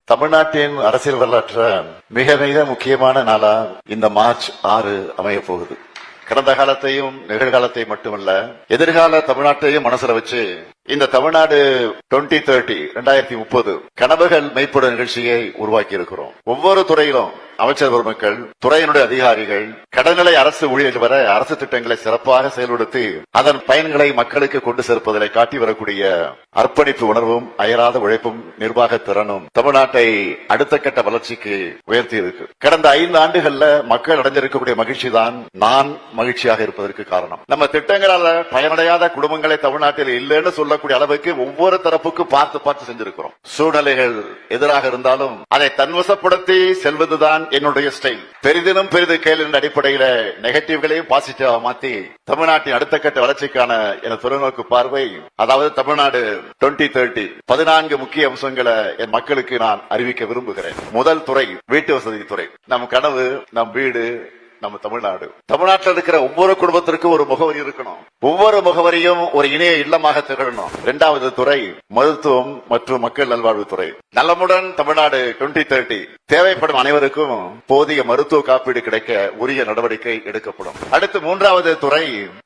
தமிழ்நாட்டின் அரசியல் வரலாற்ற மிக மிக முக்கியமான நாளா இந்த மார்ச் 6 அமைய போகுது. கடந்த காலத்தையும் நிகழ்காலத்தையும் மட்டுமல்ல, எதிர்கால தமிழ்நாட்டையும் மனசுல வச்சு இந்த தமிழ்நாடு 2030 கனவுகள் மெய்ப்படும் நிகழ்ச்சியை உருவாக்கி இருக்கிறோம். ஒவ்வொரு துறையிலும் அமைச்சர் பெருமக்கள், துறையினுடைய அதிகாரிகள், கடநிலை அரசு ஊழியர்கள் வர அரசு திட்டங்களை சிறப்பாக செயல்படுத்தி அதன் பயன்களை மக்களுக்கு கொண்டு சேர்ப்பதை காட்டி வரக்கூடிய அர்ப்பணிப்பு உணர்வும் அயராத உழைப்பும் நிர்வாக திறனும் தமிழ்நாட்டை அடுத்த கட்ட வளர்ச்சிக்கு உயர்த்தி இருக்கு. கடந்த 5 ஆண்டுகள்ல மக்கள் அடைஞ்சிருக்கக்கூடிய மகிழ்ச்சி தான் நான் மகிழ்ச்சியாக இருப்பதற்கு காரணம். நம்ம திட்டங்களால பயனடையாத குடும்பங்களை தமிழ்நாட்டில் இல்லைன்னு சொல்லக்கூடிய அளவுக்கு ஒவ்வொரு தரப்புக்கும் பார்த்து செஞ்சிருக்கிறோம். சூழ்நிலைகள் எதிராக இருந்தாலும் அதை தன்வசப்படுத்தி செல்வதுதான் என்னுடைய ஸ்டைல். பெரிதினும் பெரிது கேள் என்ற அடிப்படையில நெகட்டிவ்களையும் பாசிட்டிவா மாத்தி தமிழ்நாட்டின் அடுத்த கட்ட வளர்ச்சிக்கான எனது தொலைநோக்கு பார்வை, அதாவது தமிழ்நாடு 2030 14 முக்கிய அம்சங்களை என் மக்களுக்கு நான் அறிவிக்க விரும்புகிறேன். முதல் துறை வீட்டு வசதி துறை. நம் கனவு, நம் வீடு, நம்ம தமிழ்நாடு. தமிழ்நாட்டில் இருக்கிற ஒவ்வொரு குடும்பத்திற்கும் ஒரு முகவரி இருக்கணும். ஒவ்வொரு முகவரியும் ஒரு இணைய இல்லமாக திகழணும். 2வது துறை மருத்துவம் மற்றும் மக்கள் நல்வாழ்வுத்துறை. நலமுடன் தமிழ்நாடு 2030 தேவைப்படும் அனைவருக்கும் போதிய மருத்துவ காப்பீடு கிடைக்க உரிய நடவடிக்கை எடுக்கப்படும். அடுத்து 3வது துறை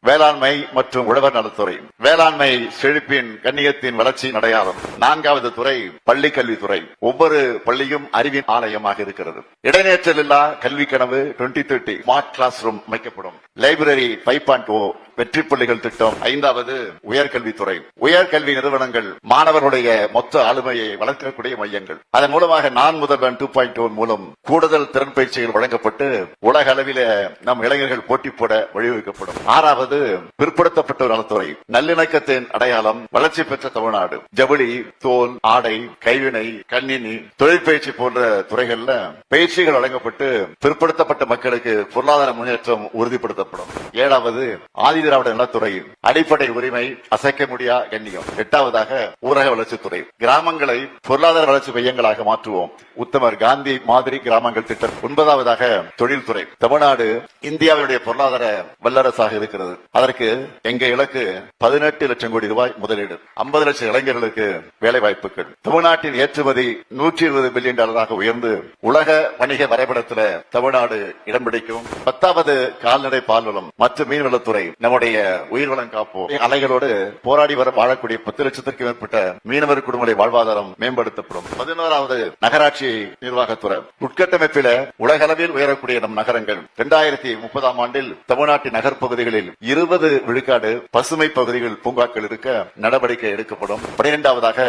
வேளாண்மை மற்றும் உழவர் நலத்துறை. வேளாண்மை செழிப்பின் கண்ணியத்தின் வளர்ச்சி அடையாளம். 4வது துறை பள்ளி கல்வித்துறை. ஒவ்வொரு பள்ளியும் அறிவின் ஆலயமாக இருக்கிறது. இடைநேற்றல் இல்லா கல்வி கனவு 2030 ஸ்மார்ட் கிளாஸ் ரூம் அமைக்கப்படும். லைப்ரரி 5.0 வெற்றி பள்ளிகள் திட்டம். 5வது உயர்கல்வித்துறை. உயர்கல்வி நிறுவனங்கள் மாணவர்களுடைய மொத்த ஆளுமையை வளர்க்கக்கூடிய மையங்கள். அதன் மூலமாக நான் முதல்வன் 2.0 மூலம் கூடுதல் திறன் பயிற்சிகள் வழங்கப்பட்டு உலக அளவில் நம் இளைஞர்கள் போட்டி போட வழிவகுக்கப்படும். 6வது பிற்படுத்தப்பட்டோர் நலத்துறை. நல்லிணக்கத்தின் அடையாளம் வளர்ச்சி பெற்ற தமிழ்நாடு. ஜவுளி, தோல், ஆடை, கைவினை, கணினி, தொழிற்பயிற்சி போன்ற துறைகள்ல பயிற்சிகள் வழங்கப்பட்டு பிற்படுத்தப்பட்ட மக்களுக்கு பொருளாதார முன்னேற்றம் உறுதிப்படுத்தப்படும். 7வது ஆதிதிராவிட நலத்துறை. அடிப்படை உரிமை, அசைக்க முடியா கண்ணியம். 8வதாக ஊரக வளர்ச்சித்துறை. கிராமங்களை பொருளாதார வளர்ச்சி மையங்களாக மாற்றுவோம். உத்தமர் காந்தி மாதிரி கிராமங்கள் திட்டம். 9வதாக தொழில்துறை. தமிழ்நாடு இந்தியாவுடைய பொருளாதார வல்லரசாக இருக்கிறது. அதற்கு எங்க இலக்கு 18 லட்சம் கோடி ரூபாய் முதலீடு, 50 லட்சம் இளைஞர்களுக்கு வேலை வாய்ப்புகள். தமிழ்நாட்டின் ஏற்றுமதி 120 பில்லியன் டாலராக உயர்ந்து உலக வணிக வரைபடத்தில் தமிழ்நாடு இடம் பிடிக்கும். 10வது கால்நடை பால்வளம் மற்றும் மீன்வளத்துறை. நம்முடைய உயிர்வளம் காப்போம். அலைகளோடு போராடி வர வாழக்கூடிய 10 லட்சத்திற்கும் மேற்பட்ட மீனவர் குடும்பங்களை வாழ்வாதாரம் மேம்படுத்தப்படும். 11வது நகராட்சி நிர்வாகத்துறை. உட்கட்டமைப்பில உலக அளவில் உயரக்கூடிய நம் நகரங்கள். 2030 ஆண்டில் தமிழ்நாட்டின் நகர்பகுதிகளில் 20 விழுக்காடு பசுமை பகுதிகள் பூங்காக்கள் இருக்க நடவடிக்கை எடுக்கப்படும். 12வதாக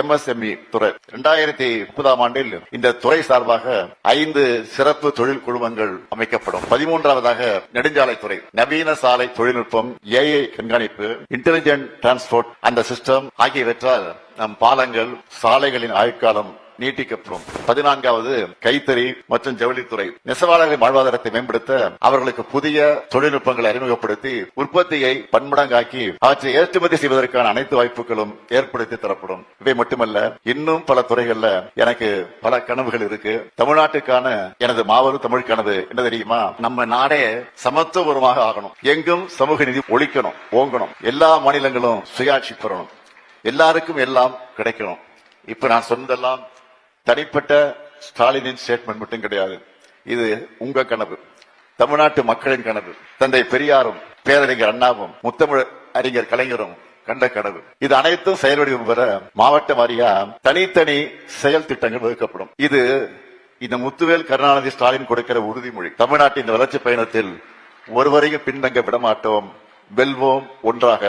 MSME துறை. 2030 ஆண்டில் இந்த துறை சார்பாக 5 சிறப்பு தொழில் குழுமங்கள் அமைக்கப்படும். 13வதாக நெடுஞ்சாலைத்துறை. நவீன சாலை தொழில்நுட்பம், AI கண்காணிப்பு, இன்டெலிஜென்ட் டிரான்ஸ்போர்ட் அந்த சிஸ்டம் ஆகியவற்றால் நம் பாலங்கள், சாலைகளின் ஆயுட்காலம் நீட்டிக்கப்படும். 14வது கைத்தறி மற்றும் ஜவுளித்துறை. நெசவாளர்களின் வாழ்வாதாரத்தை மேம்படுத்த அவர்களுக்கு புதிய தொழில்நுட்பங்களை அறிமுகப்படுத்தி உற்பத்தியை பன்மடங்காக்கி அவற்றை ஏற்றுமதி செய்வதற்கான அனைத்து வாய்ப்புகளும் ஏற்படுத்தி தரப்படும். இவை மட்டுமல்ல, இன்னும் பல துறைகள்ல எனக்கு பல கனவுகள் இருக்கு. தமிழ்நாட்டுக்கான எனது மாபெரும் தமிழ் கனவு என்ன தெரியுமா? நம்ம நாடே சமத்துவபூர்வமாக ஆகணும். எங்கும் சமூக நீதி ஒழிக்கணும், ஓங்கணும். எல்லா மாநிலங்களும் சுயாட்சி பெறணும். எல்லாருக்கும் எல்லாம் கிடைக்கணும். இப்ப நான் சொன்னதெல்லாம் தனிப்பட்ட ஸ்டாலினின் ஸ்டேட்மெண்ட் மட்டும் கிடையாது. இது உங்க கனவு, தமிழ்நாட்டு மக்களின் கனவு. தந்தை பெரியாரும் பேரறிஞர் அண்ணாவும் முத்தமிழ் அறிஞர் கலைஞரும் கண்ட கனவு. இது அனைத்தும் செயல் வடிவம் பெற மாவட்ட வாரியா தனித்தனி செயல் திட்டங்கள் வகுக்கப்படும். இது இந்த முத்துவேல் கருணாநிதி ஸ்டாலின் கொடுக்கிற உறுதிமொழி. தமிழ்நாட்டின் வளர்ச்சி பயணத்தில் ஒருவரையும் பின்தங்க விடமாட்டோம். வெல்வோம் ஒன்றாக.